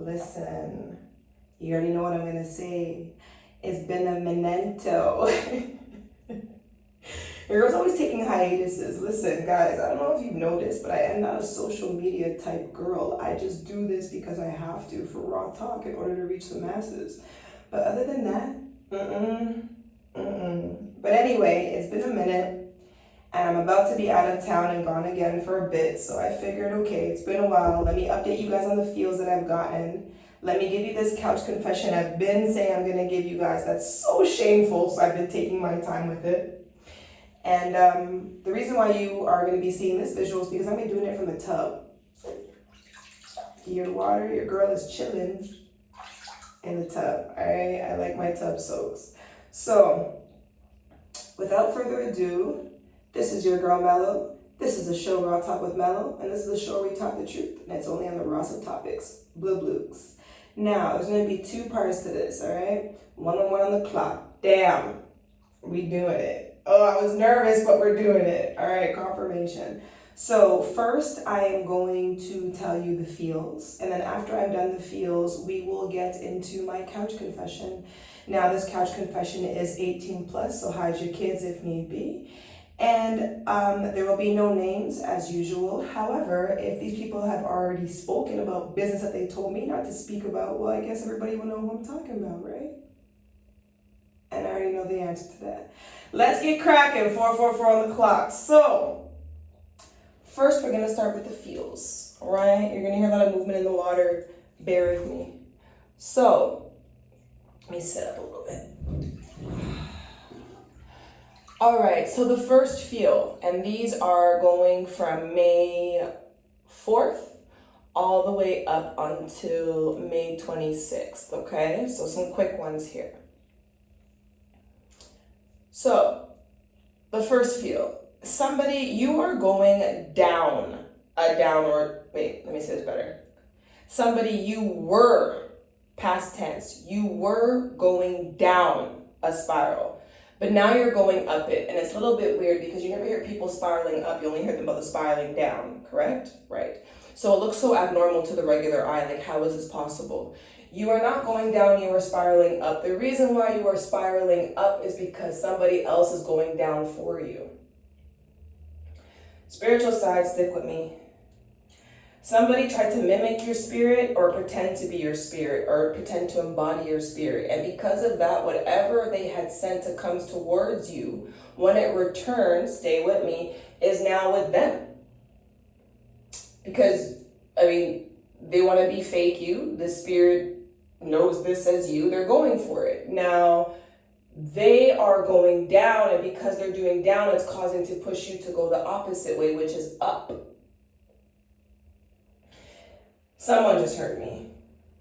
listen. You already know what I'm gonna say. It's been a memento. Your girl's always taking hiatuses. Listen, guys, I don't know if you've noticed, but I am not a social media type girl. I just do this because I have to for raw talk in order to reach the masses. But other than that, But anyway, it's been a minute, and I'm about to be out of town and gone again for a bit, so I figured, okay, it's been a while. Let me update you guys on the feels that I've gotten. Let me give you this couch confession I've been saying I'm gonna give you guys. That's so shameful, so I've been taking my time with it. And the reason why you are gonna be seeing this visual is because I'm gonna be doing it from the tub. You hear the water? Your girl is chilling in the tub, all right? I like my tub soaks. So, without further ado, this is your girl Melo. This is the show Raw Talk with Melo, and this is the show where we talk the truth, and it's only on the rawest of topics, Blukes. Now, there's gonna be 2 parts to this, all right? 1 on the clock. Damn, we doing it. Oh, I was nervous, but we're doing it. All right, confirmation. So first, I am going to tell you the feels, and then after I've done the feels, we will get into my couch confession. Now, this couch confession is 18 plus, so hide your kids if need be. And there will be no names as usual. However, if these people have already spoken about business that they told me not to speak about, well, I guess everybody will know who I'm talking about, right? And I already know the answer to that. Let's get cracking, 4:44 on the clock. So, first we're gonna start with the feels, all right? You're gonna hear a lot of movement in the water, bear with me. So, let me sit up a little bit. All right, so the first feel, and these are going from May 4th all the way up until May 26th, okay? So some quick ones here. So, the first feel, somebody, you are going down a downward, wait, let me say this better. Somebody, you were, past tense, you were going down a spiral. But now you're going up it, and it's a little bit weird because you never hear people spiraling up, you only hear them about the spiraling down, correct? Right. So it looks so abnormal to the regular eye, like how is this possible? You are not going down, you are spiraling up. The reason why you are spiraling up is because somebody else is going down for you. Spiritual side, stick with me. Somebody tried to mimic your spirit or pretend to be your spirit or pretend to embody your spirit. And because of that, whatever they had sent to come towards you, when it returns, stay with me, is now with them. Because, I mean, they want to be fake you. The spirit knows this as you. They're going for it. Now, they are going down, and because they're doing down, it's causing to push you to go the opposite way, which is up. Someone just heard me,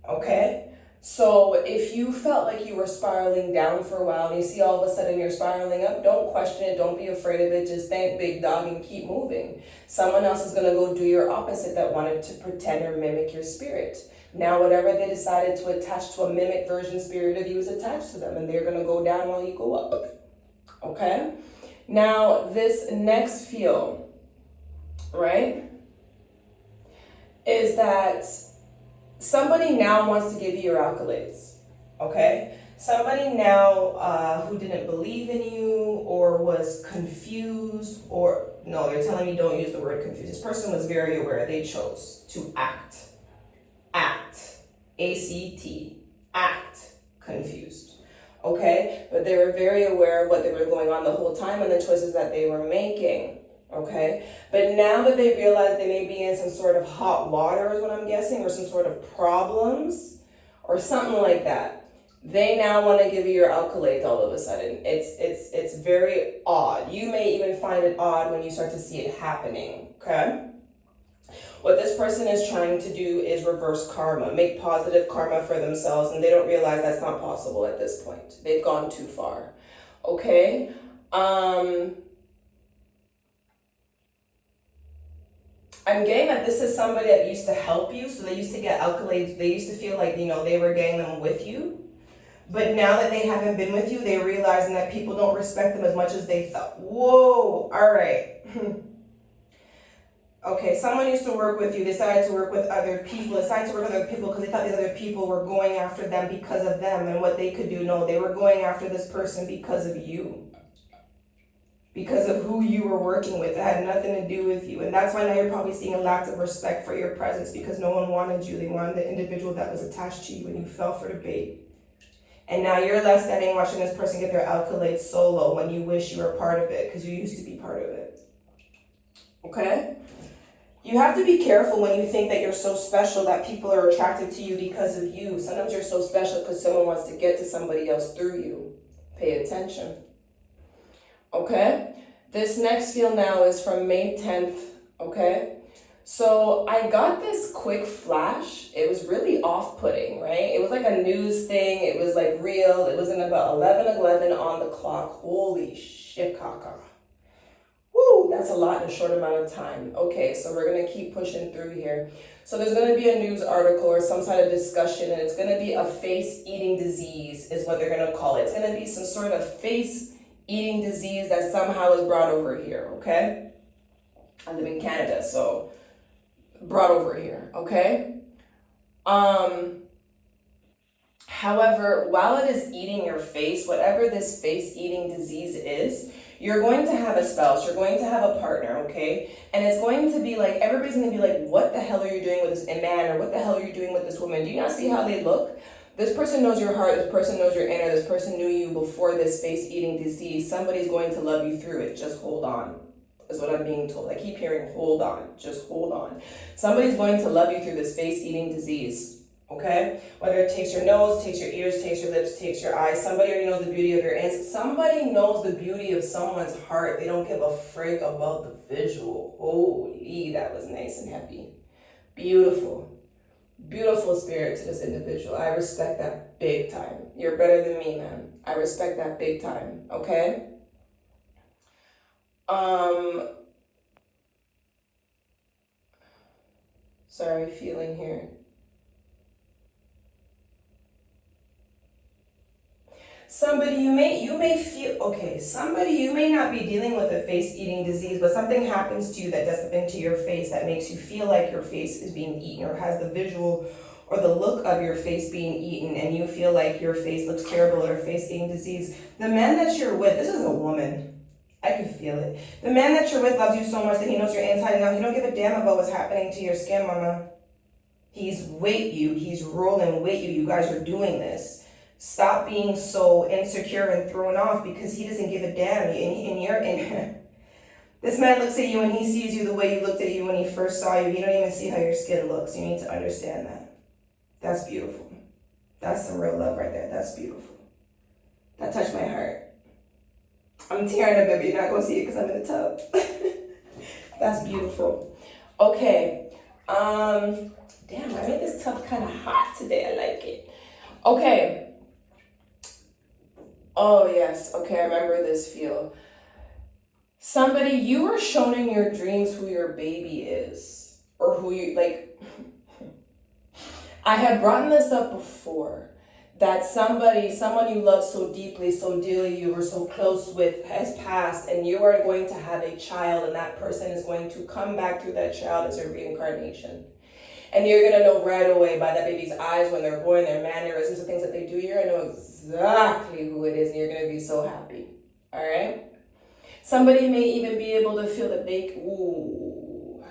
okay? So if you felt like you were spiraling down for a while and you see all of a sudden you're spiraling up, don't question it, don't be afraid of it, just thank big dog and keep moving. Someone else is gonna go do your opposite that wanted to pretend or mimic your spirit. Now whatever they decided to attach to a mimic version spirit of you is attached to them, and they're gonna go down while you go up, okay? Now this next feel, right? Is that somebody now wants to give you your accolades, okay? Somebody now who didn't believe in you or was confused, or no, they're telling me don't use the word confused. This person was very aware. They chose to act, A-C-T, act confused, okay? But they were very aware of what they were going on the whole time and the choices that they were making. Okay, but now that they realize they may be in some sort of hot water is what I'm guessing, or some sort of problems or something like that, they now want to give you your accolades all of a sudden. It's very odd. You may even find it odd when you start to see it happening, okay? What this person is trying to do is reverse karma, make positive karma for themselves, and they don't realize that's not possible at this point. They've gone too far, okay? I'm getting that this is somebody that used to help you, so they used to get accolades. They used to feel like, they were getting them with you. But now that they haven't been with you, they're realizing that people don't respect them as much as they thought. Whoa, all right. Okay, someone used to work with you, decided to work with other people, decided to work with other people because they thought these other people were going after them because of them and what they could do. No, they were going after this person because of you. Because of who you were working with. It had nothing to do with you. And that's why now you're probably seeing a lack of respect for your presence because no one wanted you. They wanted the individual that was attached to you and you fell for the bait. And now you're left standing watching this person get their accolades solo when you wish you were part of it because you used to be part of it. Okay? You have to be careful when you think that you're so special that people are attracted to you because of you. Sometimes you're so special because someone wants to get to somebody else through you. Pay attention. Okay? This next feel now is from May 10th. Okay? So I got this quick flash. It was really off-putting, right? It was like a news thing. It was like real. It was in about 11:11 on the clock. Holy shit, caca. Woo, that's a lot in a short amount of time. Okay, so we're going to keep pushing through here. So there's going to be a news article or some sort of discussion, and it's going to be a face-eating disease is what they're going to call it. It's going to be some sort of face-eating disease that somehow is brought over here, okay? I live in Canada, so brought over here, okay? However, while it is eating your face, whatever this face-eating disease is, you're going to have a spouse, you're going to have a partner, okay? And it's going to be like, everybody's going to be like, what the hell are you doing with this man? Or what the hell are you doing with this woman? Do you not see how they look? This person knows your heart, this person knows your inner, this person knew you before this face-eating disease. Somebody's going to love you through it. Just hold on, is what I'm being told. I keep hearing, hold on, just hold on. Somebody's going to love you through this face-eating disease. Okay? Whether it takes your nose, takes your ears, takes your lips, takes your eyes. Somebody already knows the beauty of your ends. Somebody knows the beauty of someone's heart. They don't give a frick about the visual. Holy, that was nice and heavy. Beautiful. Beautiful spirit to this individual. I respect that big time. You're better than me, man. I respect that big time. Okay? Sorry, feeling here. Somebody you may feel, okay, somebody you may not be dealing with a face-eating disease, but something happens to you that does something to your face that makes you feel like your face is being eaten or has the visual or the look of your face being eaten and you feel like your face looks terrible or face-eating disease. The man that you're with, this is a woman. I can feel it. The man that you're with loves you so much that he knows your inside and out. He don't give a damn about what's happening to your skin, mama. He's with you. He's rolling with you. You guys are doing this. Stop being so insecure and thrown off because he doesn't give a damn. This man looks at you and he sees you the way you looked at you when he first saw you. He don't even see how your skin looks. You need to understand that. That's beautiful. That's some real love right there. That's beautiful. That touched my heart. I'm tearing up, baby. You're not going to see it because I'm in the tub. That's beautiful. Okay. Damn, I made this tub kind of hot today. I like it. Okay. Oh, yes. Okay, I remember this feel. Somebody, you were shown in your dreams who your baby is. Or who you, like... I had brought this up before. That someone you love so deeply, so dearly, you were so close with, has passed. And you are going to have a child. And that person is going to come back through that child as a reincarnation. And you're going to know right away by that baby's eyes when they're born, their mannerisms, the things that they do. You're going to know exactly who it is, and you're going to be so happy. All right? Somebody may even be able to feel that they, ooh.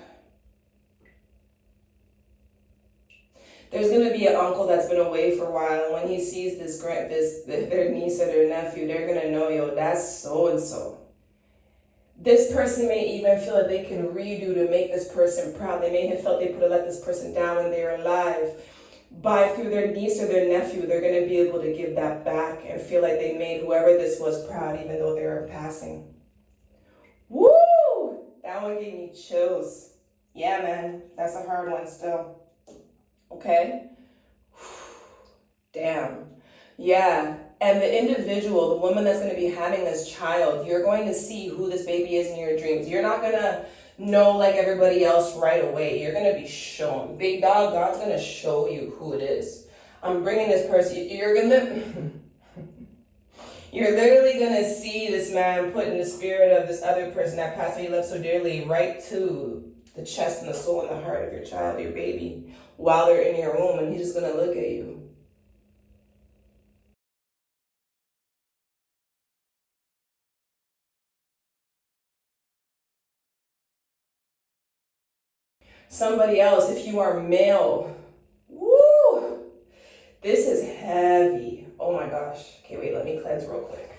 There's going to be an uncle that's been away for a while, and when he sees their niece or their nephew, they're going to know, yo, that's so-and-so. This person may even feel that they can redo to make this person proud. They may have felt they could have let this person down when they were alive. Through their niece or their nephew, they're going to be able to give that back and feel like they made whoever this was proud, even though they were passing. Woo! That one gave me chills. Yeah, man. That's a hard one still. Okay? Damn. Yeah. And the individual, the woman that's going to be having this child, you're going to see who this baby is in your dreams. You're not going to know like everybody else right away. You're going to be shown. Big dog, God's going to show you who it is. I'm bringing this person. You're literally going to see this man put in the spirit of this other person that passed away you love so dearly right to the chest and the soul and the heart of your child, your baby, while they're in your womb, and he's just gonna look at you. Somebody else, if you are male, woo, this is heavy. Oh my gosh. Okay, wait, let me cleanse real quick.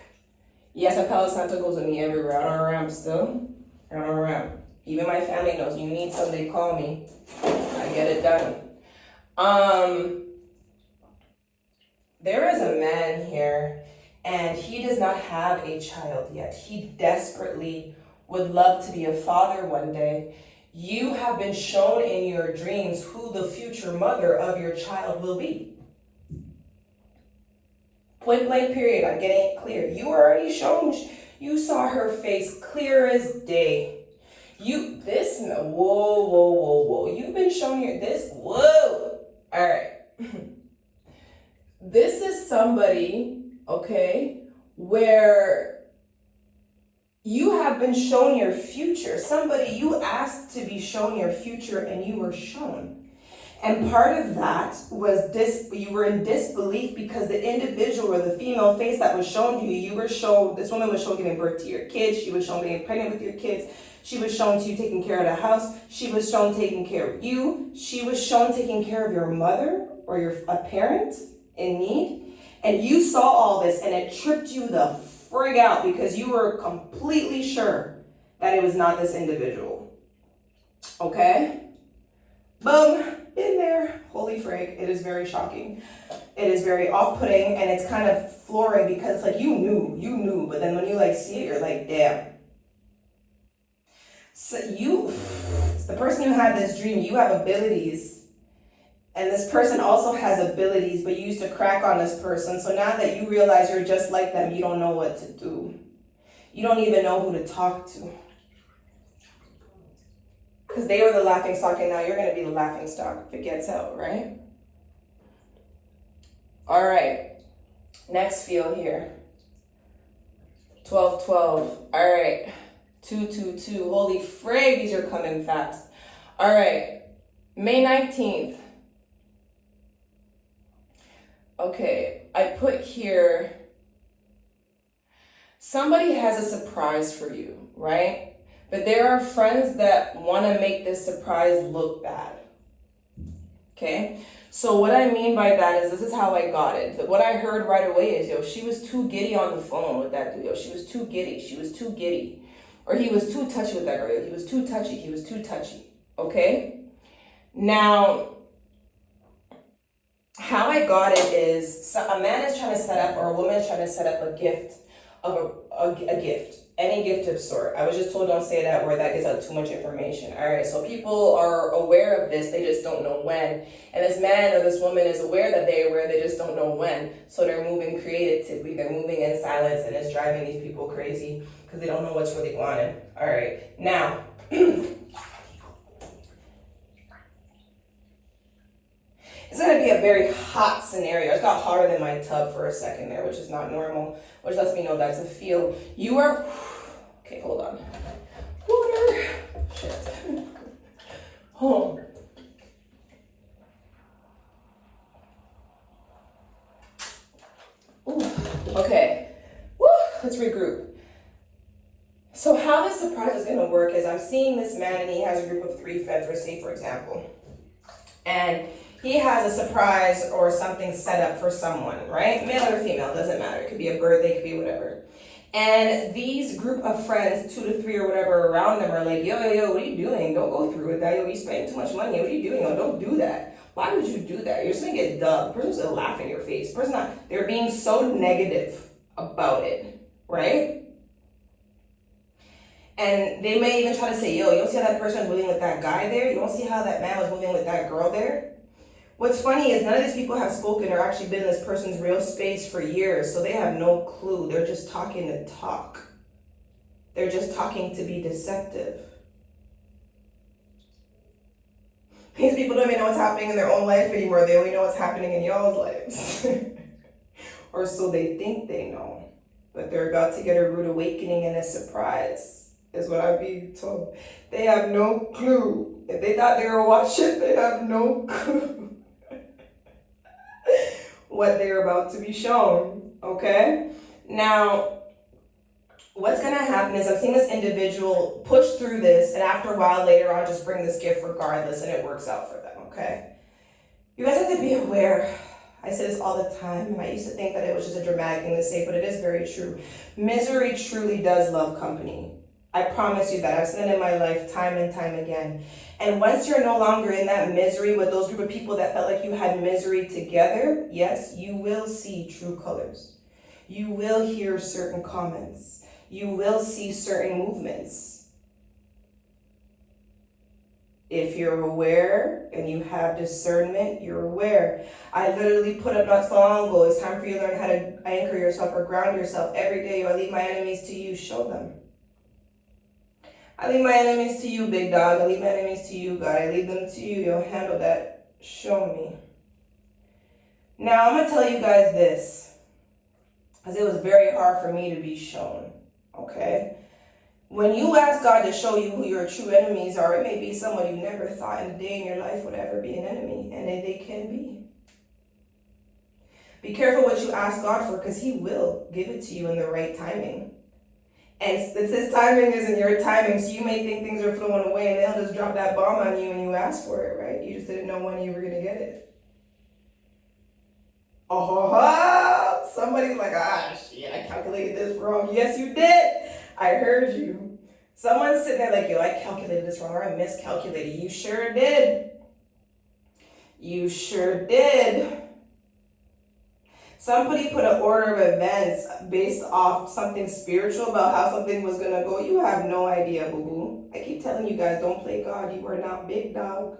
Yes, a Palo Santo goes with me everywhere. I don't ramp still. I don't ramp. Even my family knows you need somebody, call me. I get it done. There is a man here, and he does not have a child yet. He desperately would love to be a father one day. You have been shown in your dreams who the future mother of your child will be. Point blank period, I'm getting it clear. You were already shown, you saw her face clear as day. Whoa. You've been shown whoa. All right. This is somebody, okay, where you have been shown your future. Somebody you asked to be shown your future and you were shown. And part of that was you were in disbelief because the individual or the female face that was shown to you, this woman was shown giving birth to your kids. She was shown being pregnant with your kids. She was shown to you taking care of the house. She was shown taking care of you. She was shown taking care of your mother or a parent in need. And you saw all this and it tripped you the frig out because you were completely sure that it was not this individual. Okay? Boom. In there. Holy frig. It is very shocking. It is very off-putting and it's kind of flooring because it's like you knew, but then when you see it, you're like, damn. So it's the person who had this dream, you have abilities. And this person also has abilities, but you used to crack on this person. So now that you realize you're just like them, you don't know what to do. You don't even know who to talk to. Because they were the laughing stock and now you're going to be the laughing stock if it gets out, right? All right. Next feel here. 12, 12. All right. 2, 2, 2. Holy frig, these are coming fast. All right. May 19th. Okay, I put here, somebody has a surprise for you, right? But there are friends that want to make this surprise look bad. Okay? So what I mean by that is, this is how I got it. What I heard right away is, she was too giddy on the phone with that dude. She was too giddy. Or he was too touchy with that girl. He was too touchy. Okay? Now, how I got it is, a man is trying to set up, or a woman is trying to set up a gift a gift, any gift of sort. I was just told don't say that word, that gives out too much information. All right, so people are aware of this, they just don't know when. And this man or this woman is aware that they're aware, they just don't know when. So they're moving creatively, they're moving in silence, and it's driving these people crazy because they don't know what's really wanted. All right, now, it's going to be a very hot scenario. It got hotter than my tub for a second there, which is not normal, which lets me know that's a feel. You are, okay, hold on. Water, shit. Oh. Ooh. Okay, woo, let's regroup. So how this surprise is going to work is, I'm seeing this man and he has a group of 3 friends, let's say for example, and he has a surprise or something set up for someone, right? Male or female, doesn't matter. It could be a birthday, it could be whatever. And these group of friends, 2 to 3 or whatever around them, are like, yo, what are you doing? Don't go through with that. Yo, you spending too much money. What are you doing? Yo, don't do that. Why would you do that? You're just gonna get dubbed. The person's gonna laugh in your face. They're being so negative about it, right? And they may even try to say, yo, you don't see how that person was moving with that guy there? You don't see how that man was moving with that girl there? What's funny is none of these people have spoken or actually been in this person's real space for years, so they have no clue. They're just talking to talk. They're just talking to be deceptive. These people don't even know what's happening in their own life anymore. They only know what's happening in y'all's lives. Or so they think they know. But they're about to get a rude awakening and a surprise. is what I'm being told. They have no clue. If they thought they were watching, they have no clue what they're about to be shown, okay? Now, what's gonna happen is I'm seeing this individual push through this, and after a while later on, just bring this gift regardless, and it works out for them, okay? You guys have to be aware. I say this all the time, and I used to think that it was just a dramatic thing to say, but it is very true. Misery truly does love company. I promise you that. I've seen it in my life time and time again. And once you're no longer in that misery with those group of people that felt like you had misery together, yes, you will see true colors. You will hear certain comments. You will see certain movements. If you're aware and you have discernment, you're aware. I literally put up not so long ago, it's time for you to learn how to anchor yourself or ground yourself. Every day, I leave my enemies to you, show them. I leave my enemies to you, big dog. I leave my enemies to you, God. I leave them to you. You'll handle that. Show me. Now, I'm going to tell you guys this, because it was very hard for me to be shown, okay? When you ask God to show you who your true enemies are, it may be someone you never thought in a day in your life would ever be an enemy, and they can be. Be careful what you ask God for, because He will give it to you in the right timing. And since His timing isn't your timing, so you may think things are flowing away, and they'll just drop that bomb on you and you ask for it, right? You just didn't know when you were going to get it. Oh, somebody's like, shit, I calculated this wrong. Yes, you did. I heard you. Someone's sitting there like, yo, I calculated this wrong, or I miscalculated. You sure did. You sure did. Somebody put an order of events based off something spiritual about how something was going to go. You have no idea, boo-boo. I keep telling you guys, don't play God. You are not big dog.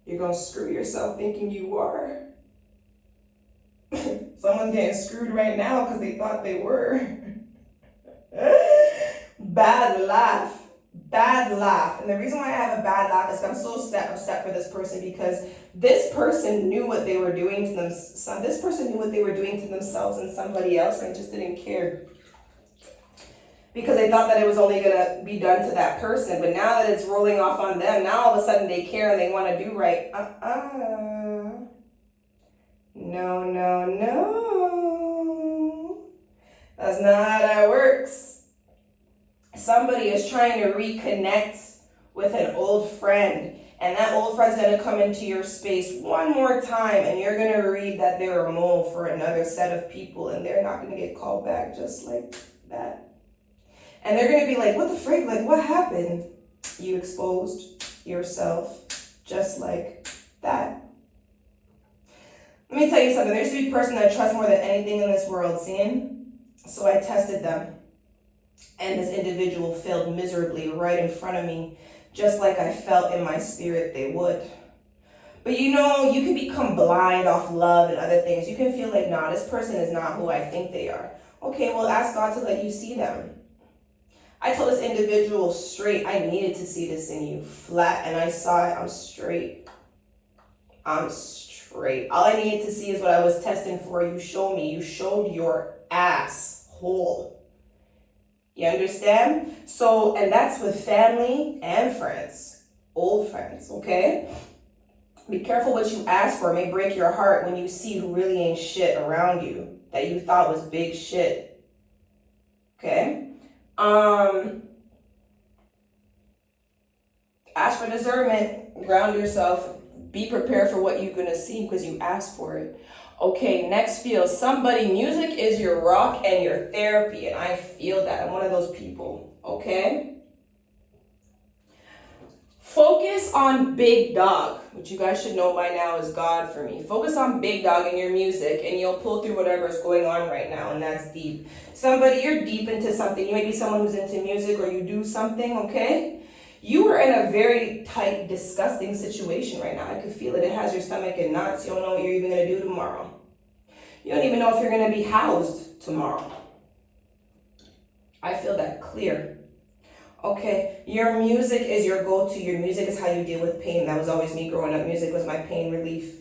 You're going to screw yourself thinking you are. Someone's getting screwed right now because they thought they were. Bad laugh. Bad laugh. And the reason why I have a bad laugh is I'm so upset for this person, because this person knew what they were doing to them. This person knew what they were doing to themselves and somebody else, and just didn't care. Because they thought that it was only going to be done to that person. But now that it's rolling off on them, now all of a sudden they care and they want to do right. No, no, no. That's not how that works. Somebody is trying to reconnect with an old friend, and that old friend's going to come into your space one more time, and you're going to read that they're a mole for another set of people, and they're not going to get called back just like that. And they're going to be like, what the frick? Like, what happened? You exposed yourself just like that. Let me tell you something. There used to be a person that I trust more than anything in this world, seeing? So I tested them. And this individual failed miserably right in front of me, just like I felt in my spirit they would. But you know, you can become blind off love and other things. You can feel like, nah, this person is not who I think they are. Okay, well, ask God to let you see them. I told this individual straight, I needed to see this in you, flat, and I saw it. I'm straight. I'm straight. All I needed to see is what I was testing for. You showed me. You showed your ass hole. You understand? So, and that's with family and friends, old friends, okay? Be careful what you ask for. It may break your heart when you see who really ain't shit around you that you thought was big shit, okay? Ask for discernment, ground yourself, be prepared for what you're gonna see because you asked for it. Okay, next feel. Somebody, music is your rock and your therapy, and I feel that. I'm one of those people, okay? Focus on big dog, which you guys should know by now is God for me. Focus on big dog in your music, and you'll pull through whatever is going on right now, and that's deep. Somebody, you're deep into something. You may be someone who's into music, or you do something, okay? You are in a very tight, disgusting situation right now. I could feel it. It has your stomach in knots. You don't know what you're even going to do tomorrow. You don't even know if you're going to be housed tomorrow. I feel that clear. Okay, your music is your go-to. Your music is how you deal with pain. That was always me growing up. Music was my pain relief.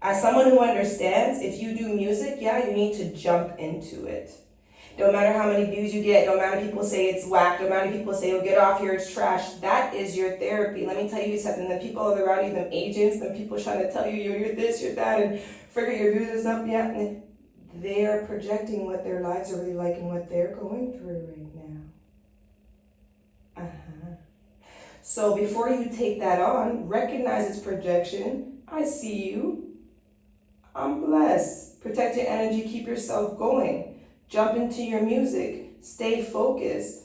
As someone who understands, if you do music, yeah, you need to jump into it. Don't matter how many views you get, don't matter if people say it's whack, don't matter if people say, oh, get off here, it's trash. That is your therapy. Let me tell you something. The people around you, them agents, them people trying to tell you, you're this, you're that, and figure your views and stuff, yeah, they are projecting what their lives are really like and what they're going through right now. So before you take that on, recognize its projection. I see you. I'm blessed. Protect your energy, keep yourself going. Jump into your music, stay focused.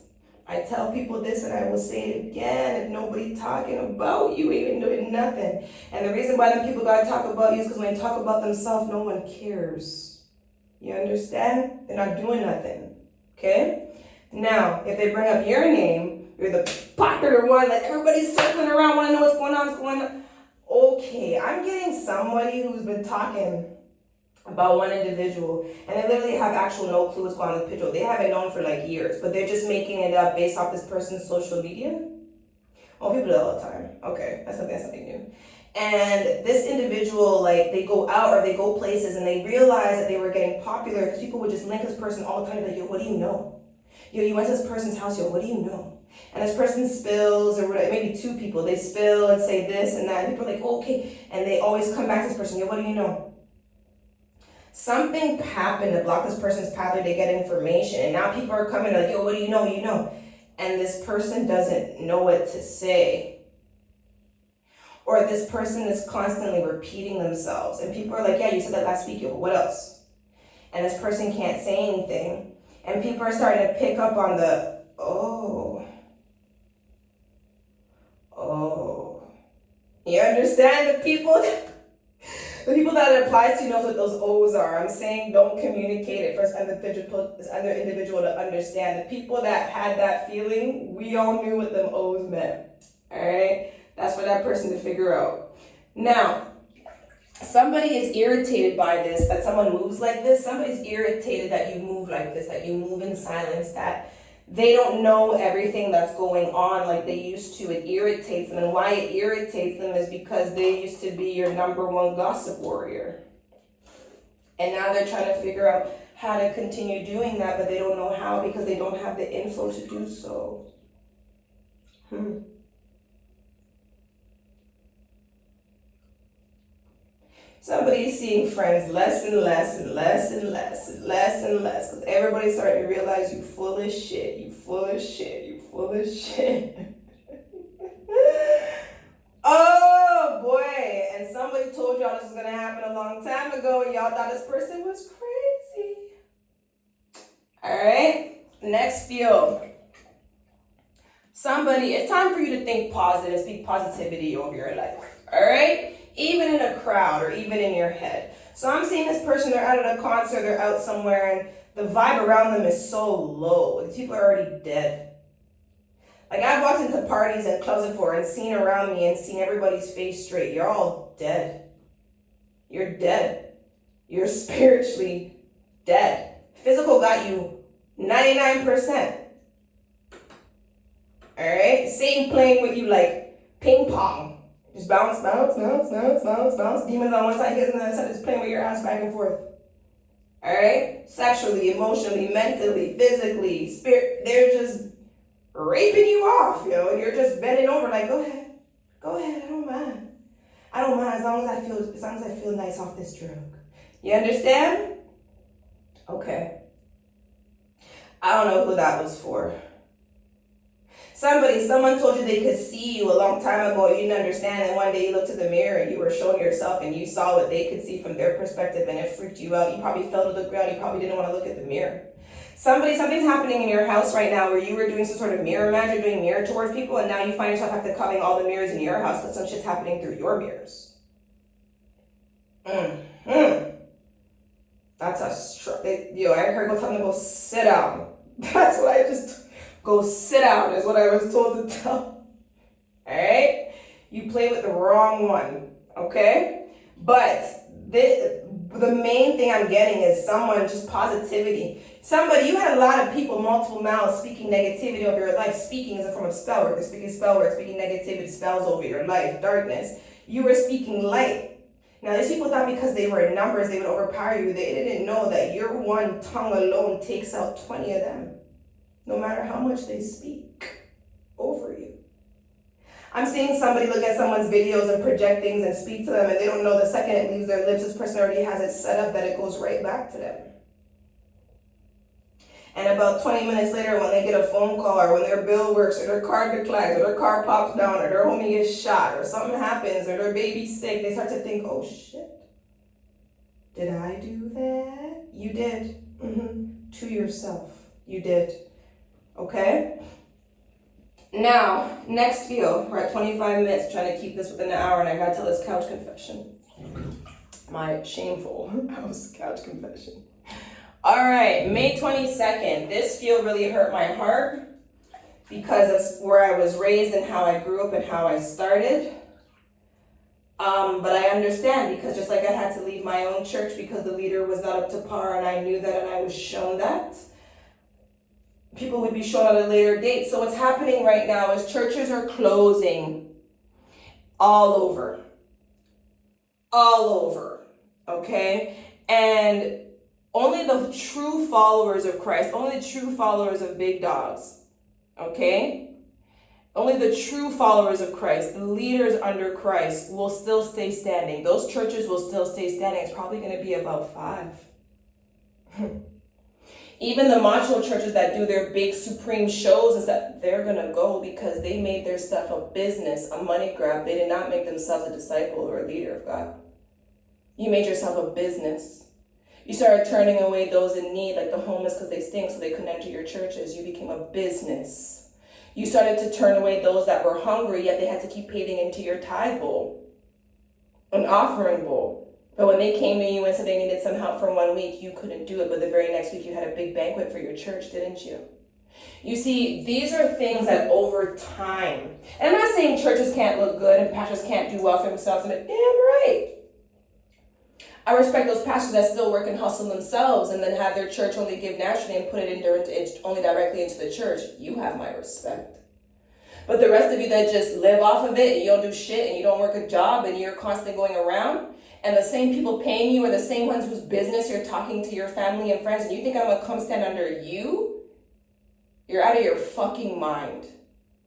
I tell people this and I will say it again, if nobody talking about you, ain't doing nothing. And the reason why them people gotta talk about you is because when they talk about themselves, no one cares. You understand? They're not doing nothing, okay? Now, if they bring up your name, you're the popular one that everybody's circling around, wanna know what's going on. Okay, I'm getting somebody who's been talking about one individual, and they literally have actual no clue what's going on with the picture. They haven't known for like years, but they're just making it up based off this person's social media. Oh, people do that all the time. Okay, that's something new. And this individual, like, they go out or they go places and they realize that they were getting popular because people would just link this person all the time, like, yo, what do you know? Yo, you went to this person's house, yo, what do you know? And this person spills, or maybe two people, they spill and say this and that, and people are like, oh, okay, and they always come back to this person, yo, what do you know? Something happened to block this person's pathway to get information, and now people are coming like, yo, what do you know? You know. And this person doesn't know what to say. Or this person is constantly repeating themselves, and people are like, yeah, you said that last week, yo, but what else? And this person can't say anything, and people are starting to pick up on the, oh. You understand? The people that it applies to knows what those O's are. I'm saying don't communicate it first other individual to understand. The people that had that feeling, we all knew what them O's meant. All right? That's for that person to figure out. Now, somebody is irritated by this, that someone moves like this. Somebody's irritated that you move like this, that you move in silence, that they don't know everything that's going on like they used to. It irritates them. And why it irritates them is because they used to be your number one gossip warrior. And now they're trying to figure out how to continue doing that, but they don't know how because they don't have the info to do so. Somebody's seeing friends less and less and less and less and less and less because everybody's starting to realize you full of shit, you full of shit, you full of shit. Oh boy, and somebody told y'all this was gonna happen a long time ago and y'all thought this person was crazy. All right, next field. It's time for you to think positive, speak positivity over your life, all right? Even in a crowd or even in your head. So I'm seeing this person, they're out at a concert, they're out somewhere, and the vibe around them is so low. The people are already dead. Like I've walked into parties and clubs before and seen around me and seen everybody's face straight. You're all dead. You're dead. You're spiritually dead. Physical got you 99%. All right? Same playing with you like ping pong. Just bounce, bounce, bounce, bounce, bounce, bounce. Demons on one side, kids on the other side, just playing with your ass back and forth. All right? Sexually, emotionally, mentally, physically, spirit. They're just raping you off, and you're just bending over like, go ahead, I don't mind. I don't mind as long as I feel nice off this drug. You understand? Okay. I don't know who that was for. Someone told you they could see you a long time ago, you didn't understand, and one day you looked in the mirror and you were showing yourself and you saw what they could see from their perspective and it freaked you out. You probably fell to the ground, you probably didn't want to look at the mirror. Something's happening in your house right now where you were doing some sort of mirror magic, doing mirror towards people, and now you find yourself having to covering all the mirrors in your house because some shit's happening through your mirrors. That's I heard go tell me to go sit down. That's what I just... Go sit down is what I was told to tell. All right? You play with the wrong one, okay? But the main thing I'm getting is just positivity. You had a lot of people, multiple mouths speaking negativity over your life. Speaking is a form of spell work. They're speaking spell work, speaking negativity, spells over your life, darkness. You were speaking light. Now, these people thought because they were in numbers, they would overpower you. They didn't know that your one tongue alone takes out 20 of them, no matter how much they speak over you. I'm seeing somebody look at someone's videos and project things and speak to them, and they don't know the second it leaves their lips, this person already has it set up that it goes right back to them. And about 20 minutes later, when they get a phone call, or when their bill works, or their car declines, or their car pops down, or their homie gets shot, or something happens, or their baby's sick, they start to think, oh shit, did I do that? You did. To yourself. You did. Okay? Now, next feel. We're at 25 minutes, trying to keep this within an hour, and I gotta tell this couch confession. My shameful house couch confession. All right, May 22nd. This feel really hurt my heart because of where I was raised and how I grew up and how I started. But I understand, because just like I had to leave my own church because the leader was not up to par, and I knew that and I was shown that, people would be shown at a later date. So what's happening right now is churches are closing all over, okay? And only the true followers of Christ, only the true followers of big dogs, okay? Only the true followers of Christ, the leaders under Christ, will still stay standing. Those churches will still stay standing. It's probably going to be about 5. Even the macho churches that do their big supreme shows, is that they're going to go because they made their stuff a business, a money grab. They did not make themselves a disciple or a leader of God. You made yourself a business. You started turning away those in need, like the homeless, because they stink, so they couldn't enter your churches. You became a business. You started to turn away those that were hungry, yet they had to keep paying into your tithe bowl, an offering bowl. But when they came to you and said they needed some help for 1 week, you couldn't do it. But the very next week, you had a big banquet for your church, didn't you? You see, these are things that over time, and I'm not saying churches can't look good and pastors can't do well for themselves, and damn right. I respect those pastors that still work and hustle themselves and then have their church only give naturally and put it only directly into the church. You have my respect. But the rest of you that just live off of it and you don't do shit and you don't work a job and you're constantly going around, and the same people paying you are the same ones whose business you're talking to your family and friends, and you think I'm going to come stand under you? You're out of your fucking mind.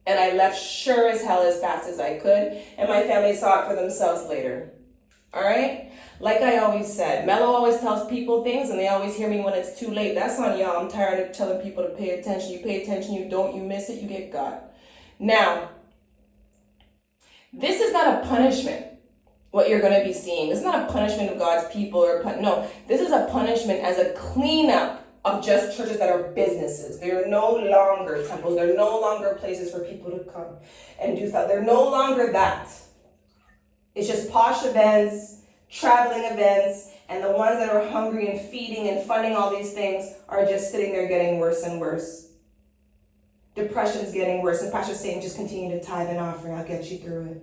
And I left sure as hell as fast as I could, and my family saw it for themselves later. All right? Like I always said, MELO always tells people things and they always hear me when it's too late. That's on y'all. I'm tired of telling people to pay attention. You pay attention, you don't, you miss it, you get got. Now, this is not a punishment, what you're going to be seeing. This is not a punishment of God's people. No, this is a punishment as a cleanup of just churches that are businesses. They're no longer temples. They're no longer places for people to come and do stuff. They're no longer that. It's just posh events, traveling events, and the ones that are hungry and feeding and funding all these things are just sitting there getting worse and worse. Depression's getting worse, and Pastor's saying, just continue to tithe and offering, I'll get you through it.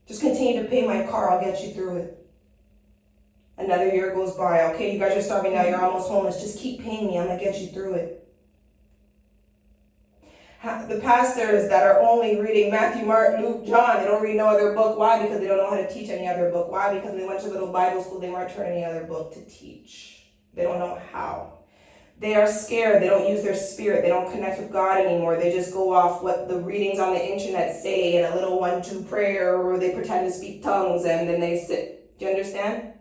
Just continue to pay my car, I'll get you through it. Another year goes by, okay, you guys are starving now, you're almost homeless, just keep paying me, I'm gonna get you through it. The pastors that are only reading Matthew, Mark, Luke, John, they don't read no other book. Why? Because they don't know how to teach any other book. Why? Because when they went to little Bible school, they weren't taught any other book to teach. They don't know how. They are scared. They don't use their spirit. They don't connect with God anymore. They just go off what the readings on the internet say in a little 1-2 prayer, or they pretend to speak tongues and then they sit. Do you understand?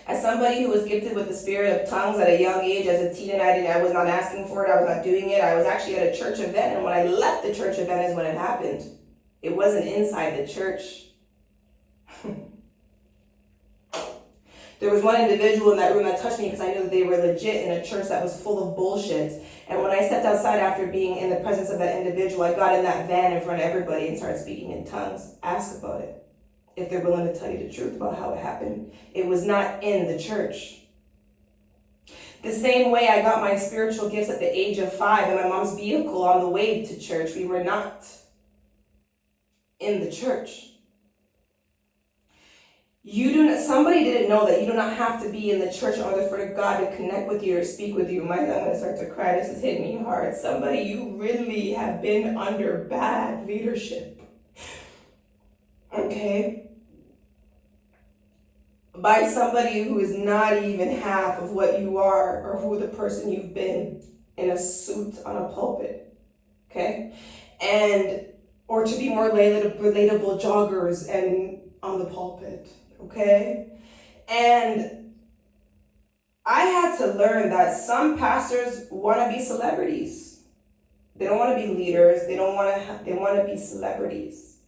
As somebody who was gifted with the spirit of tongues at a young age, as a teen, and I was not asking for it, I was not doing it. I was actually at a church event, and when I left the church event is when it happened. It wasn't inside the church. There was one individual in that room that touched me because I knew that they were legit in a church that was full of bullshit. And when I stepped outside after being in the presence of that individual, I got in that van in front of everybody and started speaking in tongues. Ask about it, if they're willing to tell you the truth about how it happened. It was not in the church. The same way I got my spiritual gifts at the age of 5 in my mom's vehicle on the way to church. We were not in the church. Somebody didn't know that you do not have to be in the church in order for God to connect with you or speak with you. I'm going to start to cry. This is hitting me hard. Somebody, you really have been under bad leadership. Okay? by somebody who is not even half of what you are or who the person you've been in a suit on a pulpit, okay? And, or to be more relatable, joggers and on the pulpit, okay? And I had to learn that some pastors want to be celebrities. They don't want to be leaders. They want to be celebrities,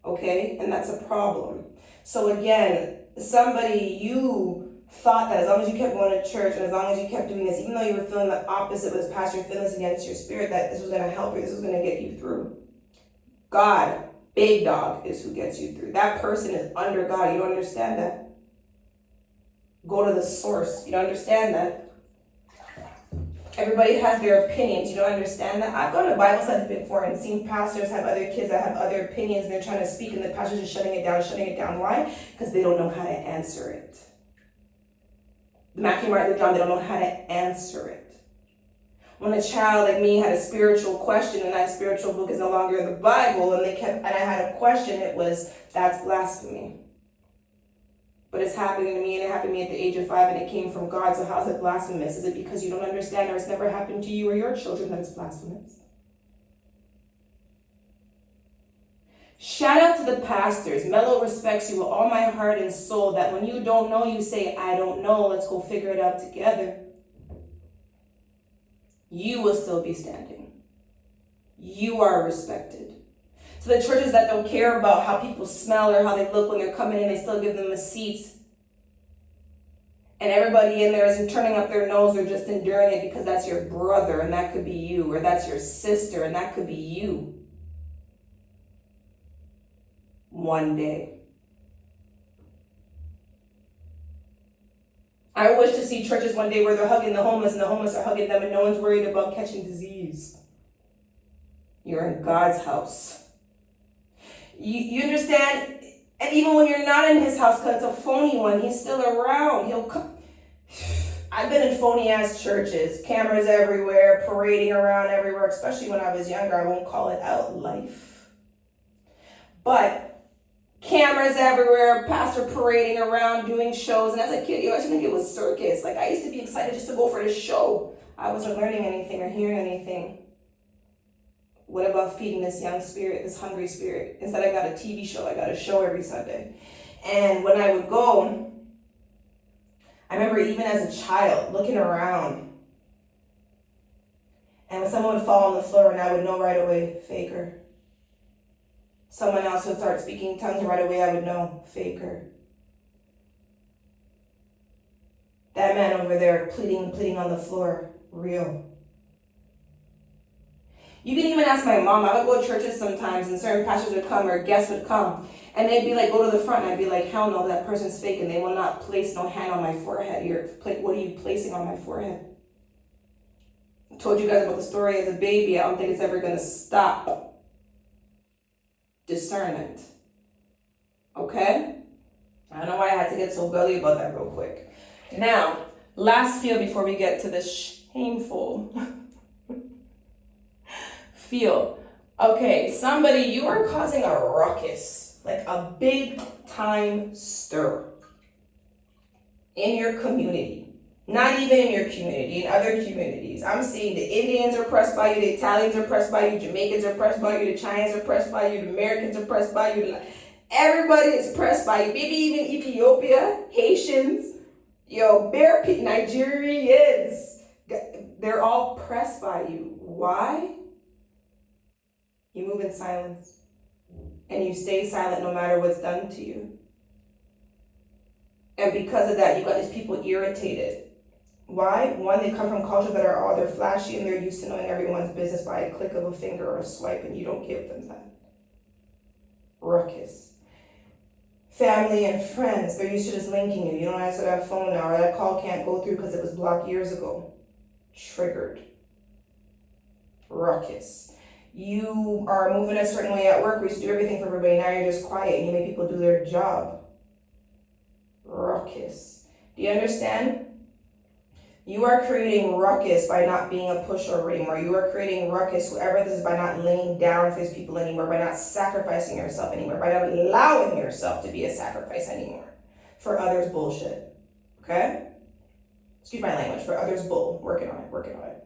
okay? And that's a problem. So again, you thought that as long as you kept going to church and as long as you kept doing this, even though you were feeling the opposite with this pastor, feeling this against your spirit, that this was going to help you, this was going to get you through. God, big dog, is who gets you through. That person is under God. You don't understand that? Go to the source. You don't understand that? Everybody has their opinions. You don't understand that? I've gone to Bible study before and seen pastors have other kids that have other opinions and they're trying to speak and the pastor's just shutting it down. Why? Because they don't know how to answer it. Matthew, Mark, Luke, John, they don't know how to answer it. When a child like me had a spiritual question and that spiritual book is no longer in the Bible and I had a question, it was, that's blasphemy. But it's happening to me and it happened to me at the age of 5 and it came from God, so how's it blasphemous? Is it because you don't understand or it's never happened to you or your children that it's blasphemous? Shout out to the pastors. MELO respects you with all my heart and soul that when you don't know, you say, I don't know, let's go figure it out together. You will still be standing. You are respected. So the churches that don't care about how people smell or how they look when they're coming in, they still give them a seat. And everybody in there isn't turning up their nose, they're just enduring it because that's your brother and that could be you, or that's your sister and that could be you. One day. I wish to see churches one day where they're hugging the homeless and the homeless are hugging them and no one's worried about catching disease. You're in God's house. You understand? And even when you're not in his house, because it's a phony one, he's still around. He'll come. I've been in phony ass churches, cameras everywhere, parading around everywhere, especially when I was younger. I won't call it out life. But cameras everywhere, pastor parading around, doing shows. And as a kid, you actually think it was circus. Like, I used to be excited just to go for the show. I wasn't learning anything or hearing anything. What about feeding this young spirit, this hungry spirit? Instead, I got a TV show. I got a show every Sunday. And when I would go, I remember even as a child looking around. And when someone would fall on the floor and I would know right away, faker. Someone else would start speaking tongues right away, I would know, faker. That man over there pleading on the floor, real. You can even ask my mom. I would go to churches sometimes and certain pastors would come or guests would come and they'd be like, go to the front. And I'd be like, hell no, that person's fake and they will not place no hand on my forehead. What are you placing on my forehead? I told you guys about the story as a baby. I don't think it's ever going to stop. Discernment. Okay? I don't know why I had to get so gully about that real quick. Now, last feel before we get to the shameful feel. Okay, somebody, you are causing a ruckus, like a big time stir in your community. Not even in your community, in other communities. I'm seeing the Indians are pressed by you, the Italians are pressed by you, Jamaicans are pressed by you, the Chinese are pressed by you, the Americans are pressed by you. Everybody is pressed by you. Maybe even Ethiopia, Haitians, Nigerians. They're all pressed by you. Why? You move in silence. And you stay silent no matter what's done to you. And because of that, you got these people irritated. Why? One, they come from cultures that are they're flashy and they're used to knowing everyone's business by a click of a finger or a swipe, and you don't give them that. Ruckus. Family and friends, they're used to just linking you. You don't answer that phone now, or that call can't go through because it was blocked years ago. Triggered. Ruckus. You are moving a certain way at work. We used to do everything for everybody. Now you're just quiet and you make people do their job. Ruckus. Do you understand? You are creating ruckus by not being a pushover anymore. You are creating ruckus, whoever this is, by not laying down for these people anymore, by not sacrificing yourself anymore, by not allowing yourself to be a sacrifice anymore. for others bullshit. Okay? Excuse my language, for others bull. Working on it.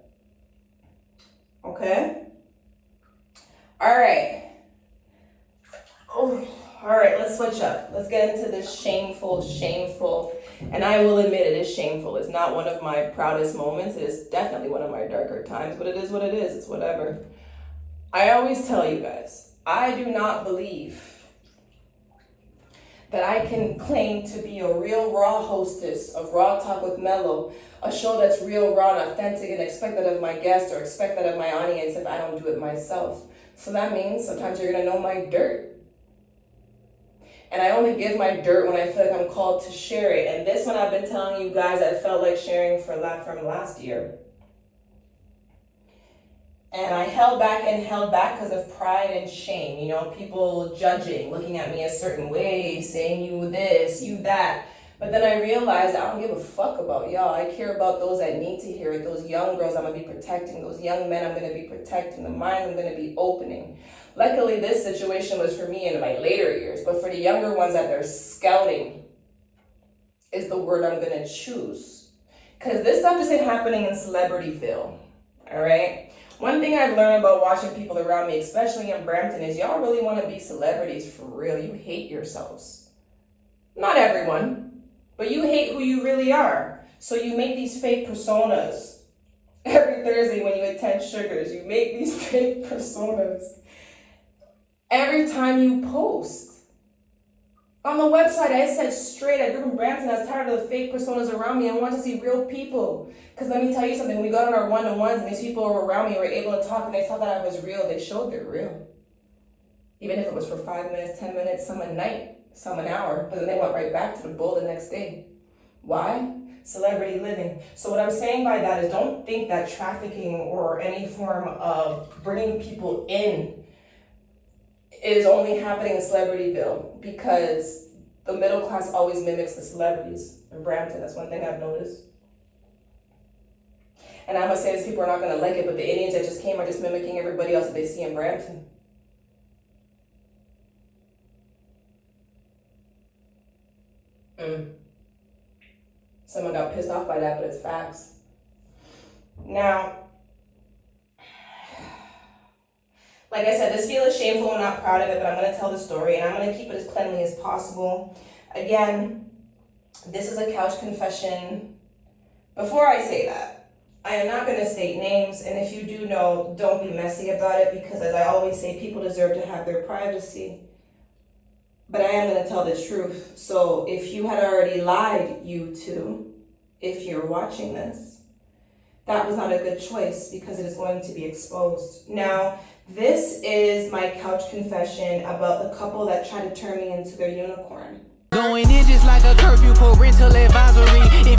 Okay? All right. Oh, all right, let's switch up. Let's get into this shameful, and I will admit it is shameful. It's not one of my proudest moments. It is definitely one of my darker times, but it is what it is. It's whatever. I always tell you guys, I do not believe that I can claim to be a real raw hostess of Raw Talk with Melo, a show that's real, raw, and authentic, and expect that of my guests or expect that of my audience if I don't do it myself. So that means sometimes you're gonna know my dirt. And I only give my dirt when I feel like I'm called to share it. And this one I've been telling you guys I felt like sharing from last year. And I held back because of pride and shame. You know, people judging, looking at me a certain way, saying you this, you that. But then I realized I don't give a fuck about y'all. I care about those that need to hear it. Those young girls I'm going to be protecting. Those young men I'm going to be protecting. The minds I'm going to be opening. Luckily, this situation was for me in my later years. But for the younger ones that they're scouting is the word I'm going to choose. Because this stuff isn't happening in Celebrityville. All right? One thing I've learned about watching people around me, especially in Brampton, is y'all really want to be celebrities for real. You hate yourselves. Not everyone, but you hate who you really are. So you make these fake personas. Every Thursday when you attend Sugars, you make these fake personas. Every time you post. On the website, I said straight, I grew up in Brampton, I was tired of the fake personas around me. I wanted to see real people. Because let me tell you something, we got on our one-on-ones and these people were around me were able to talk and they saw that I was real. They showed they're real. Even if it was for 5 minutes, 10 minutes, some a night, some an hour. But then they went right back to the bull the next day. Why? Celebrity living. So what I'm saying by that is don't think that trafficking or any form of bringing people in is only happening in Celebrityville, because the middle class always mimics the celebrities in Brampton. That's one thing I've noticed. And I'm gonna say this, people are not gonna like it, but the Indians that just came are just mimicking everybody else that they see in Brampton. Someone got pissed off by that, but it's facts. Now, like I said, this feels shameful. I'm not proud of it, but I'm going to tell the story, and I'm going to keep it as cleanly as possible. Again, this is a couch confession. Before I say that, I am not going to state names, and if you do know, don't be messy about it, because as I always say, people deserve to have their privacy. But I am going to tell the truth. So if you had already lied, you too, if you're watching this, that was not a good choice, because it is going to be exposed. Now, this is my couch confession about the couple that tried to turn me into their unicorn. Going in just like a curfew, parental advisory.